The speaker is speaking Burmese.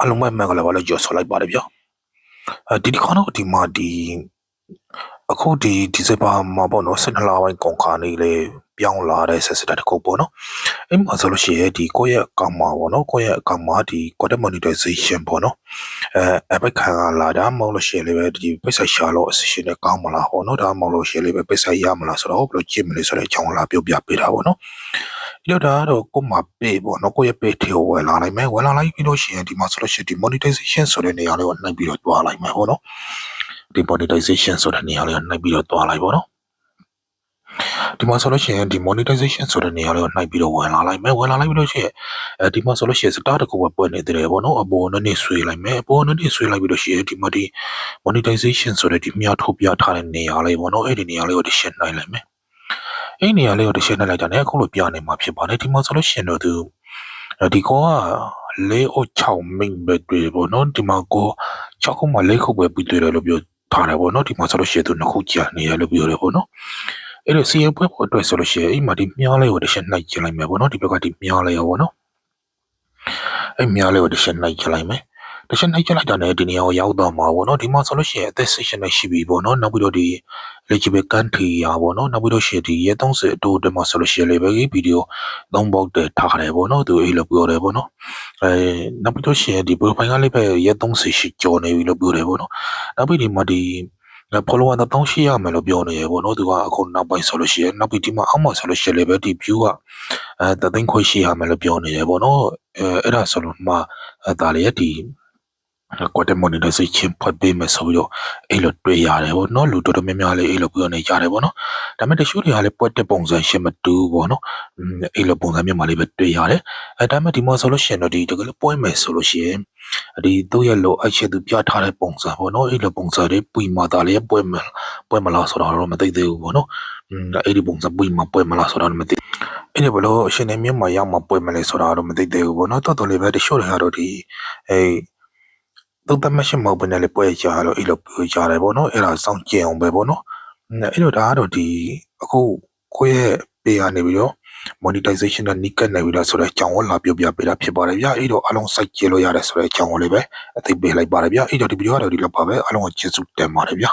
အလုံးမဲ့ကလည်းဘာလို့ကြော်ဆိုလိုက်ပါတယ်ဗျဒီခေါင်းတော့ဒီမှာအခုဒီစပါမှာပေါ့နော်12လပိုင်းကုန်ခါနေလေပြောင်းလာတဲ့ဆက်စတာတစ်ခုပေါ့နော်အဲ့မှာဆိုလို့ရှိရင်ဒီကိုယ့်ရဲ့အကောင်မှာပေါ့နော်ကိုယ့်ရဲ့အကောင်မှာဒီ content monetization ပေါ့နော်အပိတ်ခံလာတာမဟုတ်လို့ရှိရင်လည်းဒီပိတ်ဆိုင်ရှာလို့အစီအစဉ်နဲ့ကောင်းမလားပေါ့နော်ဒါမှမဟုတ်လို့ရှိရင်လည်းပိတ်ဆိုင်ရမလားဆိုတော့ဘယ်လိုကြည့်မလဲဆိုတဲ့အကြောင်းလာပြောပြပေးတာပေါ့နော်ဒီတော့ဒါကတော့ကိုမှပေးပေါ့နော်ကိုယ့်ရဲ့ပေးထေဝယ်လာလိုက်မယ်ဝယ်လာလိုက်ပြီးလို့ရှိရင်ဒီမှာဆိုလို့ရှိရင်ဒီ monetization ဆိုတဲ့နေရာလေးကိုနှိပ်ပြီးတော့တွားလိုက်မယ်ပေါ့နော်ဒီ monetization ဆိုတဲ့နေရာလေးကိုနှိပ်ပြီးတော့တွားလိုက်ပေါ့နော်ဒီမှာဆိုလို့ရှိရင်ဒီ monetization ဆိုတဲ့နေရာလေးကိုနှိုက်ပြီးတော့ဝင်လာလိုက်မယ်ဝင်လာလိုက်ပြီးလို့ရှိရင်ဒီမှာဆိုလို့ရှိရင် start တစ်ခုပဲပွင့်နေတယ်ပေါ့နော်အပေါ်နဲ့ဆွေးလိုက်မယ်အပေါ်နဲ့ဆွေးလိုက်ပြီးလို့ရှိရင်ဒီမှာဒီ monetization ဆိုတဲ့ဒီမြောက်ထုတ်ပြထားတဲ့နေရာလေးပေါ့နော်အဲ့ဒီနေရာလေးကိုတစ်ချက်နှိုက်လိုက်မယ်အဲ့ဒီနေရာလေးကိုတစ်ချက်နှိုက်လိုက်တာနဲ့အခုလိုပြနေမှာဖြစ်ပါတယ်ဒီမှာဆိုလို့ရှိရင်တော့ဒီကောက6မိနစ်ပဲတွေ့ပေါ့နော်ဒီမှာကို6ခုမှ4ခုပဲပြီးတွေ့တယ်လို့ပြောထားတယ်ပေါ့နော်ဒီမှာဆိုလို့ရှိရင်သူ2ခုကြာနေရလို့ပြောတယ်ပေါ့နော်အဲ့တော့စီရင်ပွဲပေါ်အတွက်ဆိုလို့ရှိရင်အိမ်မှာဒီမြားလေးကိုတစ်ချက်နှိုက်ကြည့်လိုက်မယ်ပေါ့နော်ဒီဘက်ကဒီမြားလေးရောပေါ့နော်အဲ့မြားလေးကိုတစ်ချက်နှိုက်ကြည့်လိုက်မယ်တစ်ချက်နှိုက်ကြည့်လိုက်တာနဲ့ဒီနေရာကိုရောက်တော့မှာပေါ့နော်ဒီမှာဆိုလို့ရှိရင်အသက် session နဲ့ရှိပြီပေါ့နော်နောက်ပြီးတော့ဒီ eligible country ရာပေါ့နော်နောက်ပြီးတော့ရှိရင်ဒီရဲ30အတိုးတမဆိုလို့ရှိရင်လည်းပဲဗီဒီယို3ပေါက်တည်းထားတယ်ပေါ့နော်သူအဲ့လိုပြောတယ်ပေါ့နော်နောက်ပြီးတော့ရှိရင်ဒီ profile ကလည်းပဲရဲ30ရှိကျော်နေပြီလို့ပြောတယ်ပေါ့နော်နောက်ပြီးဒီမှာဒီfollower 1000ရမယ်လို့ပြောနေရပေါ့နော်သူကအခုနောက်ပိုင်းဆိုလို့ရှိရင်နောက်ပြီးဒီမှာအောက်မှာဆိုလို့ရှိရင်လည်းပဲဒီ view က300ခွဲရှိရမယ်လို့ပြောနေရပေါ့နော်အဲ့ဒါဆိုလို့မှဒါလေးဒီcontent monetization ဖွင့်ပေးမယ်ဆိုပြီးတော့အဲ့လိုတွေ့ရတယ်ပေါ့နော်လူတော်တော်များများလေးအဲ့လိုပြောနေကြတယ်ပေါ့နော်ဒါပေမဲ့တချို့တွေကလည်းပွက်တဲ့ပုံစံရှင်းမတူပေါ့နော်အဲ့လိုပုံစံမျိုးမှလေးပဲတွေ့ရတယ်ဒါပေမဲ့ဒီမှာဆိုလို့ရှိရင်တော့ဒီတကယ်လို့ပွဲမယ်ဆိုလို့ရှိရင်ဒီသူ့ရဲ့လိုအချက်သူပြထားတဲ့ပုံစံပေါ့နော်အဲ့လိုပုံစံတွေပွေမှာဒါလေးပွဲမလားဆိုတော့မသိသေးဘူးပေါ့နော်အဲ့ဒီပုံစံပွေမှာပွဲမလားဆိုတော့မသိအဲ့ဒီဘလို့အရှင်နေမြတ်မှာရောက်မှာပွဲမလဲဆိုတော့မသိသေးဘူးပေါ့နော်တော်တော်လေးပဲတချို့တွေကတော့ဒီတော့တမရှင်မဟုတ်ဘဲနဲ့လေပွဲကြတော့အဲ့လိုပြောကြတယ်ပေါ့နော်အဲ့ဒါစောင့်ကြည့်အောင်ပဲပေါ့နော်အဲ့လိုဒါကတော့ဒီအခုကိုယ့်ရဲ့ပေးရနေပြီးတော့ monetization နဲ့နိကတ်နေပြီလားဆိုတဲ့အကြောင်းကိုလာပြောပြပေးတာဖြစ်ပါတယ်ဗျာအဲ့တော့အလုံးစိုက်ကြည့်လို့ရတယ်ဆိုတဲ့အကြောင်းကိုလည်းပဲအသိပေးလိုက်ပါတယ်ဗျာအဲ့တော့ဒီဗီဒီယိုကတော့ဒီလောက်ပါပဲအလုံးကိုကျေးဇူးတင်ပါတယ်ဗျာ